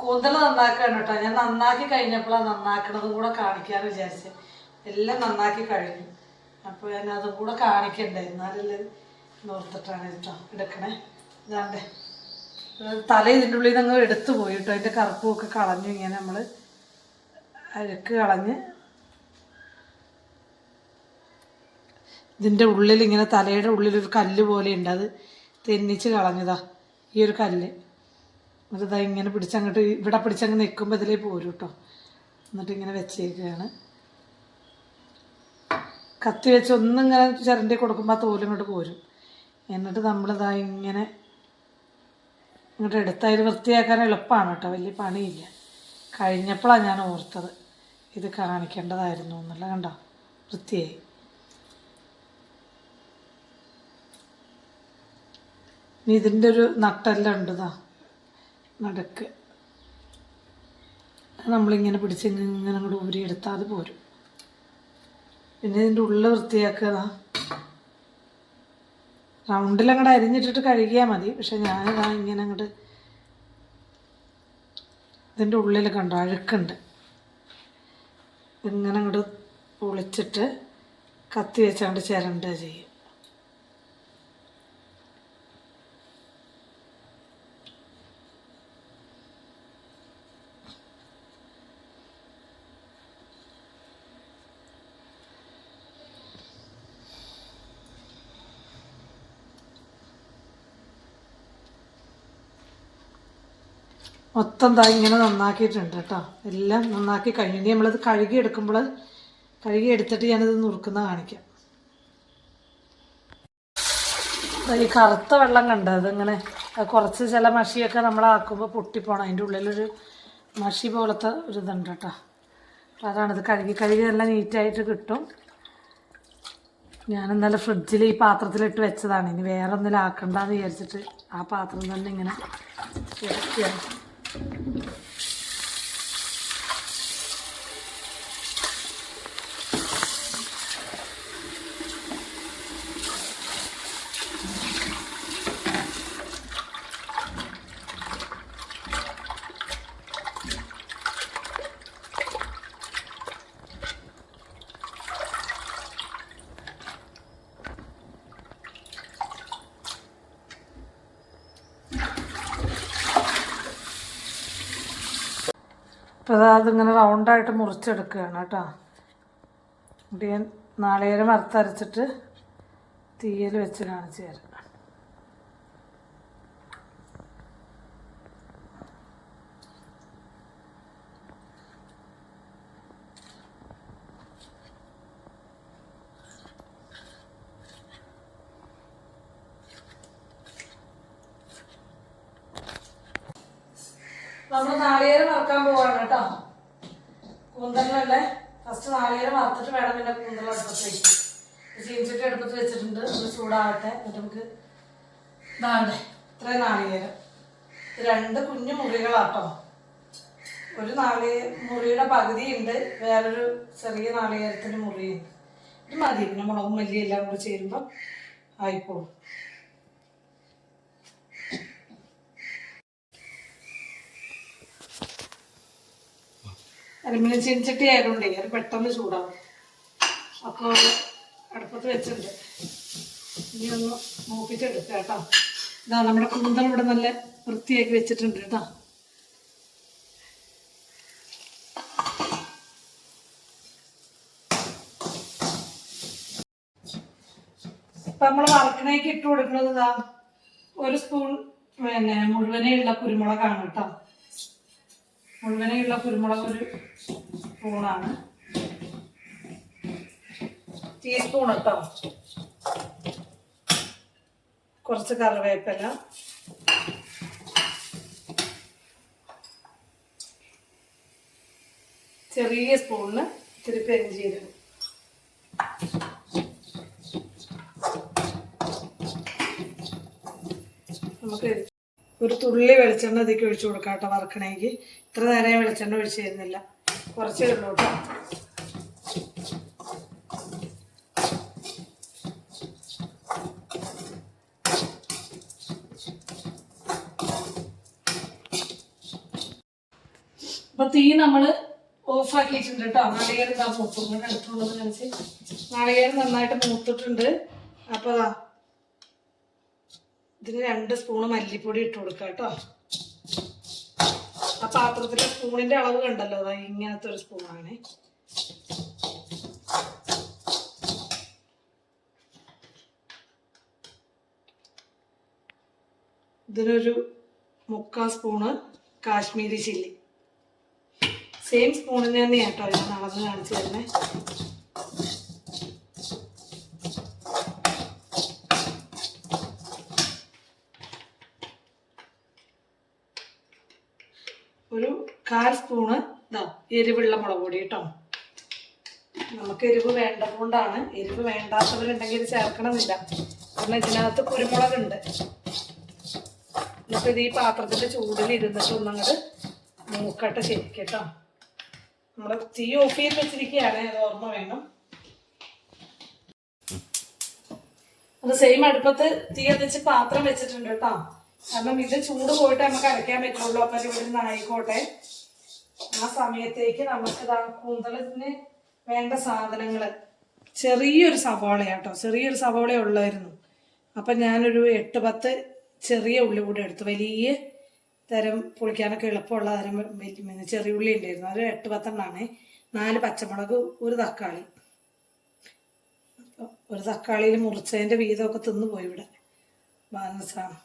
കൂന്തൽ നന്നാക്കാണ് കേട്ടോ. ഞാൻ നന്നാക്കി കഴിഞ്ഞപ്പോഴാണ് നന്നാക്കണതും കൂടെ കാണിക്കാന്ന് വിചാരിച്ചത്. എല്ലാം നന്നാക്കി കഴിഞ്ഞു. അപ്പോൾ ഞാൻ അതും കൂടെ കാണിക്കണ്ടേ, എന്നാലല്ലേ നോർത്തിട്ടാണ് കേട്ടോ എടുക്കണേ. ഇതാണ്ടേ തല ഇതിൻ്റെ ഉള്ളിൽ നിന്ന് എടുത്തു പോയി കേട്ടോ. അതിൻ്റെ കറുപ്പുമൊക്കെ കളഞ്ഞു. ഇങ്ങനെ നമ്മൾ അഴുക്ക് കളഞ്ഞ് ഇതിൻ്റെ ഉള്ളിൽ ഇങ്ങനെ തലയുടെ ഉള്ളിലൊരു കല്ല് പോലെ ഉണ്ട്. അത് തെന്നിച്ച് കളഞ്ഞതാ ഈ ഒരു കല്ല്. എന്നിട്ട് ഇങ്ങനെ പിടിച്ചങ്ങോട്ട് ഇവിടെ പിടിച്ചങ്ങ് നിൽക്കുമ്പോൾ ഇതിലേ പോരും കേട്ടോ. എന്നിട്ട് ഇങ്ങനെ വെച്ചേക്കുകയാണ്. കത്തി വെച്ച് ഒന്നിങ്ങനെ ചിരണ്ടി കൊടുക്കുമ്പോൾ ആ തോലിങ്ങോട്ട് പോരും. എന്നിട്ട് നമ്മളിതാ ഇങ്ങനെ ഇങ്ങോട്ട് എടുത്തതിൽ വൃത്തിയാക്കാൻ എളുപ്പമാണ് കേട്ടോ, വലിയ പണിയില്ല. കഴിഞ്ഞപ്പോഴാണ് ഞാൻ ഓർത്തത് ഇത് കാണിക്കേണ്ടതായിരുന്നു എന്നല്ല. കണ്ടോ വൃത്തിയായി. ഇനി ഇതിൻ്റെ ഒരു നട്ടെല്ലാം ഉണ്ട് ഇതാ നടക്ക്. നമ്മളിങ്ങനെ പിടിച്ച് ഇങ്ങനെ അങ്ങോട്ട് ഊരിയെടുത്താൽ അത് പോരും. പിന്നെ ഇതിൻ്റെ ഉള്ളിൽ വൃത്തിയാക്കുക. റൗണ്ടിലങ്ങോട്ട് അരിഞ്ഞിട്ടിട്ട് കഴുകിയാൽ മതി. പക്ഷെ ഞാനിതാ ഇങ്ങനെ അങ്ങോട്ട് ഇതിൻ്റെ ഉള്ളിൽ കണ്ടോ അഴുക്കുണ്ട്. ഇങ്ങനെ അങ്ങോട്ട് പൊളിച്ചിട്ട് കത്തി വെച്ചാണ്ട് ചിരണ്ട ചെയ്യും. മൊത്തം ഇങ്ങനെ നന്നാക്കിയിട്ടുണ്ട് കേട്ടോ. എല്ലാം നന്നാക്കി കഴിഞ്ഞു. ഇനി നമ്മളത് കഴുകി എടുത്തിട്ട് ഞാനിത് നുറുക്കുന്ന കാണിക്കാം. ഈ കറുത്ത വെള്ളം കണ്ട അതിങ്ങനെ കുറച്ച് ചില മഷിയൊക്കെ നമ്മളാക്കുമ്പോൾ പൊട്ടിപ്പോണം. അതിൻ്റെ ഉള്ളിലൊരു മഷി പോലത്തെ ഒരു ഇതുണ്ട് കേട്ടോ. അപ്പോൾ അതാണിത് കഴുകി എല്ലാം നീറ്റായിട്ട് കിട്ടും. ഞാൻ ഇന്നലെ ഫ്രിഡ്ജിൽ ഈ പാത്രത്തിലിട്ട് വെച്ചതാണ്. ഇനി വേറെ ഒന്നിലും ആക്കണ്ടെന്ന് വിചാരിച്ചിട്ട് ആ പാത്രം തന്നെ ഇങ്ങനെ ഇറക്കിയാണ്. അപ്പോൾ അതിങ്ങനെ റൗണ്ടായിട്ട് മുറിച്ചെടുക്കുകയാണ് കേട്ടോ. എന്നിട്ട് ഞാൻ നാളികേരം വറുത്തരച്ചിട്ട് തീയിൽ വെച്ച് കാണിച്ചു തരാം. നമ്മൾ നാളികേരം വറുക്കാൻ പോവാണ് കേട്ടോ. കൂന്തലിനല്ലേ ഫസ്റ്റ് നാളികേരം വറുത്തിട്ട് വേണം പിന്നെ കൂന്തൽ അടുപ്പത്ത് വയ്ക്കും. ചീനിച്ചട്ടി അടുപ്പത്ത് വെച്ചിട്ടുണ്ട്. അത് ചൂടാവട്ടെ. എന്നിട്ട് നമുക്ക് ഇതാണ്ടേ ഇത്രയും നാളികേരം. 2 കുഞ്ഞു മുറികളാട്ടോ. ഒരു മുറിയുടെ പകുതി ഉണ്ട്, വേറൊരു ചെറിയ നാളികേരത്തിൻ്റെ മുറിയുണ്ട്. ഇത് മതി. പിന്നെ മുളകും മല്ലി എല്ലാം കൂടി ചേരുമ്പോൾ ആയിപ്പോവും. അലുമിനിയം ചീനിച്ചട്ടി ആയതുകൊണ്ടേ അത് പെട്ടെന്ന് ചൂടാവും. അപ്പോൾ അടുപ്പത്ത് വെച്ചിട്ടുണ്ട്. ഇനി ഒന്ന് മൂപ്പിച്ചെടുക്കുക കേട്ടോ. ഇതാ നമ്മുടെ കൂന്തൽ ഇവിടെ നല്ല വൃത്തിയാക്കി വെച്ചിട്ടുണ്ട് കേട്ടോ. ഇപ്പം നമ്മൾ വറക്കണേക്ക് ഇട്ട് കൊടുക്കുന്നത് ഇതാ 1 സ്പൂൺ മുഴുവനെയുള്ള കുരുമുളകാണ് കേട്ടോ. മുഴുവനെയുള്ള കുരുമുളക് 1 സ്പൂണാണ്. ടീസ്പൂൺ കേട്ടോ. കുറച്ച് കറിവേപ്പില, ചെറിയ സ്പൂണിന് ഇത്തിരി പെരിഞ്ജീരകം. നമുക്ക് ഒരു തുള്ളി വെളിച്ചെണ്ണ ഇതിലേക്ക് ഒഴിച്ചു കൊടുക്കാം കേട്ടോ. വറക്കണമെങ്കിൽ ഇത്ര നേരം വെളിച്ചെണ്ണ ഒഴിച്ചു തരുന്നില്ല, കുറച്ചേ ഉള്ളൂ കേട്ടോ. അപ്പൊ തീ നമ്മള് ഓഫാക്കിയിട്ടുണ്ട് കേട്ടോ. നാളികേരം ഇതാ മൂത്തുണ്ട് അടുത്തുള്ളത് കഴിച്ച് നാളികേരം നന്നായിട്ട് മൂത്തിട്ടുണ്ട്. അപ്പൊ ഇതിന് 2 സ്പൂണ് മല്ലിപ്പൊടി ഇട്ട് കൊടുക്കാം കേട്ടോ. ആ പാത്രത്തിലെ സ്പൂണിന്റെ അളവ് കണ്ടല്ലോ, അതാ ഇങ്ങനത്തെ ഒരു സ്പൂണാണ്. ഇതിനൊരു 3/4 സ്പൂണ് കാശ്മീരി ചില്ലി. സെയിം സ്പൂണിന് തന്നെയാണ് കേട്ടോ ഞാൻ അളന്ന് കാണിച്ചു തരുന്നത്. ഒരു 1/4 സ്പൂണ് എരിവുള്ള മുളക് പൊടി കേട്ടോ. നമുക്ക് എരിവ് വേണ്ടതുകൊണ്ടാണ്. എരിവ് വേണ്ടാത്തവരുണ്ടെങ്കിൽ ഇത് ചേർക്കണമെന്നില്ല, കാരണം ഇതിനകത്ത് കുരുമുളകുണ്ട്. എന്നിട്ട് ഇത് ഈ പാത്രത്തിന്റെ ചൂടിൽ ഇരുന്നിട്ട് ഒന്നങ്ങോട്ട് മൂക്കട്ടെ ശരിക്കും കേട്ടോ. നമ്മള് തീ ഓഫ് ചെയ്ത് വെച്ചിരിക്കുകയാണ്, അത് ഓർമ്മ വേണം. അത് സെയിം അടുപ്പത്ത് തീ കത്തിച്ച് പാത്രം വെച്ചിട്ടുണ്ട് കേട്ടോ. കാരണം ഇത് ചൂട് പോയിട്ട് നമുക്ക് അരയ്ക്കാൻ പറ്റുള്ളൂ. അപ്പൊ ഇവിടെ നിന്ന് ആയിക്കോട്ടെ. ആ സമയത്തേക്ക് നമുക്ക് കൂന്തളിന് വേണ്ട സാധനങ്ങള് ചെറിയൊരു സവാളയാട്ടോ. ചെറിയൊരു സവാള ഉള്ളായിരുന്നു. അപ്പൊ ഞാനൊരു 8-10 ചെറിയ ഉള്ളി കൂടെ എടുത്തു. വലിയ തരം പൊളിക്കാനൊക്കെ എളുപ്പമുള്ള തരം ചെറിയ ഉള്ളി ഉണ്ടായിരുന്നു. അത് 8-10 എണ്ണമാണ്. 4 പച്ചമുളക്, 1 തക്കാളി. ഒരു തക്കാളിയിൽ മുറിച്ചതിന്റെ വീതമൊക്കെ തിന്നുപോയി ഇവിടെ ബാലൻസാണ്.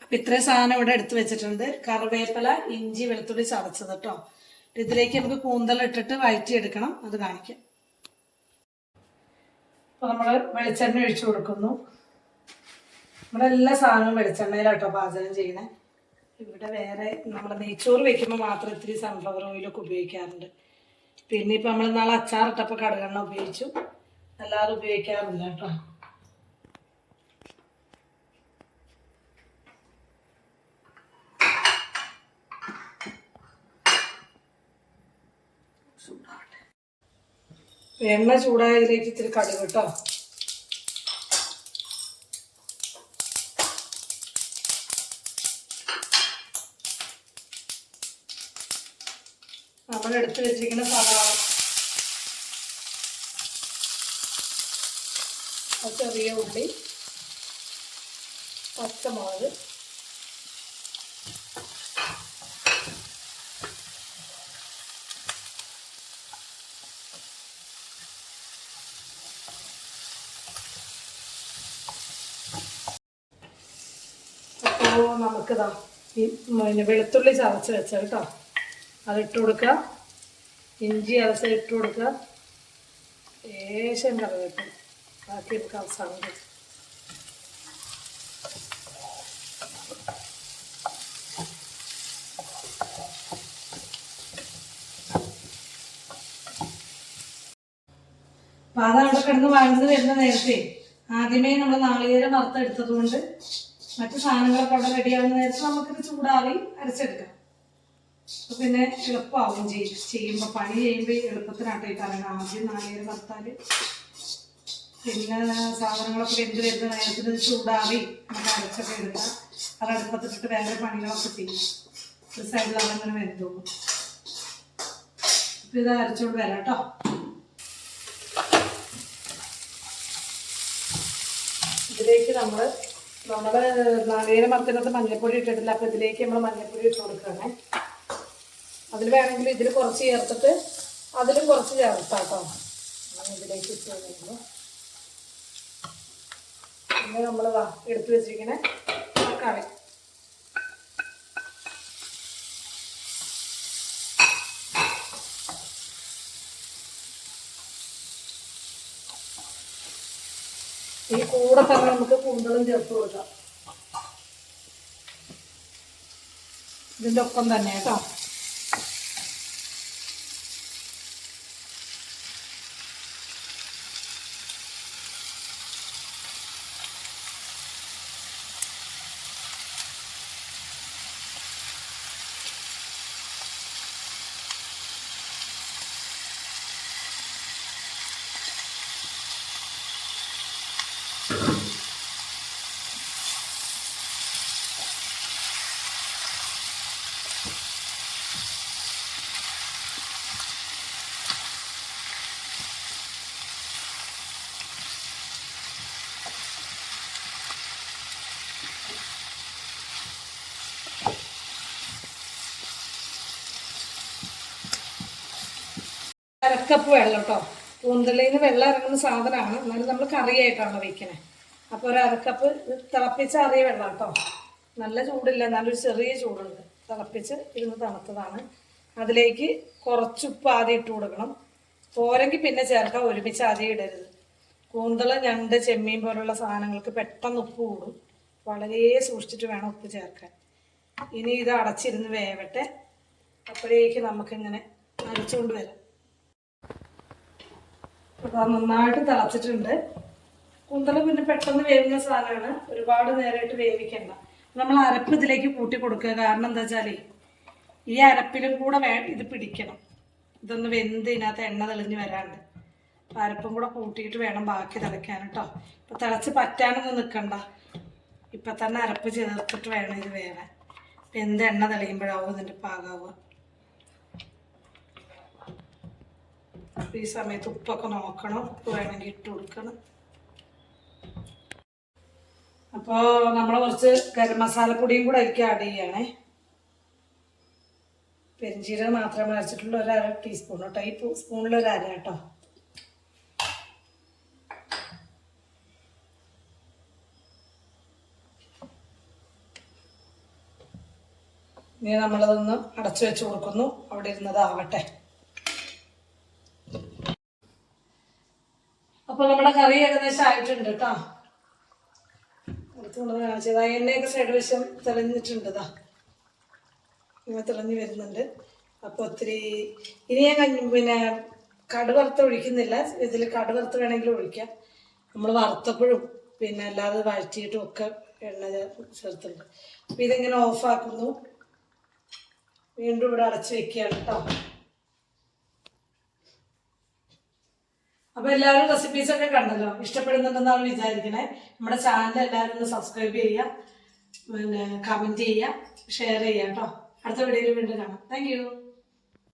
അപ്പൊ ഇത്രയും സാധനം ഇവിടെ എടുത്തു വെച്ചിട്ടുണ്ട്. കറിവേപ്പില, ഇഞ്ചി, വെളുത്തുള്ളി ചതച്ചത് കേട്ടോ. ഇതിലേക്ക് നമുക്ക് കൂന്തലിട്ടിട്ട് വഴറ്റിയെടുക്കണം, അത് കാണിക്കാം. അപ്പൊ നമ്മള് വെളിച്ചെണ്ണ ഒഴിച്ചു കൊടുക്കുന്നു. നമ്മളെല്ലാ സാധനവും വെളിച്ചെണ്ണയിലാട്ടോ പാചകം ചെയ്യണേ. ഇവിടെ വേറെ നമ്മൾ നെയ്ച്ചോറ് വെക്കുമ്പോൾ മാത്രം ഇത്തിരി സൺഫ്ലവർ ഓയിലൊക്കെ ഉപയോഗിക്കാറുണ്ട്. പിന്നെ ഇപ്പം നമ്മൾ നാളെ അച്ചാറിട്ടപ്പോൾ കടുകെണ്ണ ഉപയോഗിച്ചു, അല്ലാതെ ഉപയോഗിക്കാറില്ല കേട്ടോ. എണ്ണ ചൂടായതിലേക്ക് ഇത്തിരി കടുക് കേട്ടോ. നമ്മളെടുത്ത് വെച്ചിരിക്കുന്ന സവാള, ചെറിയ ഉള്ളി, പച്ചമുളക്, അപ്പോൾ നമുക്കിതാ ഈ വെളുത്തുള്ളി ചതച്ച് വെച്ച കേട്ടോ, അതിട്ട് കൊടുക്കുക. ഇഞ്ചി അരച്ച ഇട്ട് കൊടുക്കുക. ലേശം കറിവേപ്പില, ബാക്കി നമുക്ക് അവസാനം. അപ്പം അതവിടെ കിടന്ന് വഴന്ന് വരുന്ന നേരത്തെ ആദ്യമേ നമ്മൾ നാളികേരം വറുത്തെടുത്തത് കൊണ്ട് മറ്റു സാധനങ്ങളൊക്കെ അവിടെ റെഡിയാവുന്ന നേരത്തെ നമുക്കിത് ചൂടാറി അരച്ചെടുക്കാം. അപ്പൊ പിന്നെ എളുപ്പമാവും ചെയ്യുമ്പോൾ, പണി ചെയ്യുമ്പോൾ എളുപ്പത്തിനാട്ടോ ഈ പറയുന്നത്. ആദ്യം നാളികേരം വറുത്താല് പിന്നെ സാധനങ്ങളൊക്കെ വെന്ത് വരുന്ന നേരത്തിന് ചൂടാറി നമുക്ക് അരച്ചൊക്കെ എടുക്കാം. അത് അടുപ്പത്തിട്ടിട്ട് വേറെ പണികളൊക്കെ ചെയ്യും. ഒരു സൈഡിൽ അതങ്ങനെ വെന്തോളും. അപ്പൊ ഇത് അരച്ചോണ്ട് വരാം കേട്ടോ. ഇതിലേക്ക് നമ്മള് നാളികേരം വറുത്തിനകത്ത് മഞ്ഞൾപ്പൊടി ഇട്ടിട്ടില്ല. അപ്പൊ ഇതിലേക്ക് നമ്മൾ മഞ്ഞൾപ്പൊടി ഇട്ട് കൊടുക്കുകയാണേ. അതിൽ വേണമെങ്കിൽ ഇതിൽ കുറച്ച് ചേർത്തിട്ട് അതിലും കുറച്ച് ചേർത്താം കേട്ടോ. ഇതിലേക്ക് ഇട്ട് കഴിയുമ്പോൾ പിന്നെ നമ്മൾ എടുത്തു വെച്ചിരിക്കണേ തക്കാളി, ഈ കൂടെ തന്നെ നമുക്ക് കൂന്തളും ചേർത്ത് കൊടുക്കാം. ഇതിൻ്റെ ഒപ്പം തന്നെ കേട്ടോ. അരക്കപ്പ് വെള്ളം കേട്ടോ. കൂന്തളിൽ നിന്ന് വെള്ളം ഇറങ്ങുന്ന സാധനമാണ്, എന്നാലും നമ്മൾ കറിയായിട്ടാണ് വയ്ക്കണേ. അപ്പോൾ ഒരു അരക്കപ്പ് തിളപ്പിച്ചാറിയ വെള്ളം കേട്ടോ. നല്ല ചൂടില്ല, നല്ലൊരു ചെറിയ ചൂടുണ്ട്. തിളപ്പിച്ച് ഇരുന്ന് തണുത്തതാണ്. അതിലേക്ക് കുറച്ച് ഉപ്പ് ആദ്യം ഇട്ട് കൊടുക്കണം. പോരെങ്കിൽ പിന്നെ ചേർക്കാം, ഒരുമിച്ച് ആദ്യം ഇടരുത്. കൂന്തള, ഞണ്ട്, ചെമ്മീൻ പോലുള്ള സാധനങ്ങൾക്ക് പെട്ടെന്ന് ഉപ്പ് കൂടും. വളരെ സൂക്ഷിച്ചിട്ട് വേണം ഉപ്പ് ചേർക്കാൻ. ഇനി ഇത് അടച്ചിരുന്ന് വേവട്ടെ. അപ്പോഴേക്ക് നമുക്കിങ്ങനെ അരച്ചുകൊണ്ട് വരാം. അപ്പോൾ നന്നായിട്ട് തിളച്ചിട്ടുണ്ട്. കൂന്തള പിന്നെ പെട്ടെന്ന് വേവുന്ന സാധനമാണ്, ഒരുപാട് നേരമായിട്ട് വേവിക്കണ്ട. നമ്മൾ അരപ്പ് ഇതിലേക്ക് കൂട്ടി കൊടുക്കുക. കാരണം എന്താ വെച്ചാൽ ഈ അരപ്പിലും കൂടെ ഇത് പിടിക്കണം. ഇതൊന്ന് വെന്ത് ഇതിനകത്ത് എണ്ണ തെളിഞ്ഞ് വരാണ്ട്. അപ്പം അരപ്പും കൂടെ കൂട്ടിയിട്ട് വേണം ബാക്കി തിളയ്ക്കാൻ കേട്ടോ. ഇപ്പം തിളച്ച് പറ്റാനൊന്നും നിൽക്കണ്ട. ഇപ്പം തന്നെ അരപ്പ് ചേർത്തിട്ട് വേണം ഇത് വേവാൻ. എന്ത് എണ്ണ തെളിയുമ്പോഴാവും ഇതിൻ്റെ പാകാവുക. ഈ സമയത്ത് ഉപ്പൊക്കെ നോക്കണം, ഉപ്പ് വേണമെങ്കിൽ ഇട്ട് കൊടുക്കണം. അപ്പോൾ നമ്മൾ കുറച്ച് ഗരം മസാലപ്പൊടിയും കൂടെ അതിലേക്ക് ആഡ് ചെയ്യണേ. പെരിഞ്ചീരകം മാത്രമേ അരച്ചിട്ടുള്ളൂ, 1/2 ടീസ്പൂൺ കേട്ടോ. ഈ സ്പൂണിലൊരു അര കേട്ടോ. ഇനി നമ്മളതൊന്ന് അടച്ചു വെച്ച് കൊടുക്കുന്നു, അവിടെ ഇരുന്നതാവട്ടെ. അപ്പോൾ നമ്മുടെ കറി ഏകദേശം ആയിട്ടുണ്ട് കേട്ടോ. അടുത്തുകൊണ്ടത് കാണിച്ചതാ. എണ്ണയൊക്കെ സൈഡ് വശം തെളിഞ്ഞിട്ടുണ്ട്. ഇങ്ങനെ തെളിഞ്ഞ് വരുന്നുണ്ട്. അപ്പോൾ ഒത്തിരി ഇനി ഞാൻ പിന്നെ കടുവറുത്ത് ഒഴിക്കുന്നില്ല. ഇതിൽ കടുവറുത്ത് വേണമെങ്കിൽ ഒഴിക്കാം. നമ്മൾ വറുത്തപ്പോഴും പിന്നെ അല്ലാതെ വഴറ്റിയിട്ടും ഒക്കെ എണ്ണ ചേർത്തിട്ടുണ്ട്. അപ്പോൾ ഇതിങ്ങനെ ഓഫാക്കുന്നു. വീണ്ടും ഇവിടെ അടച്ച് വെക്കുകയാണ് കേട്ടോ. അപ്പോൾ എല്ലാവരും റെസിപ്പീസൊക്കെ കണ്ടല്ലോ, ഇഷ്ടപ്പെടുന്നുണ്ടെന്നാണ് വിചാരിക്കണേ. നമ്മുടെ ചാനൽ എല്ലാവരും ഒന്ന് സബ്സ്ക്രൈബ് ചെയ്യുക, പിന്നെ കമൻറ്റ് ചെയ്യുക, ഷെയർ ചെയ്യുക കേട്ടോ. അടുത്ത വീഡിയോയിൽ വീണ്ടും കാണാം. Thank you.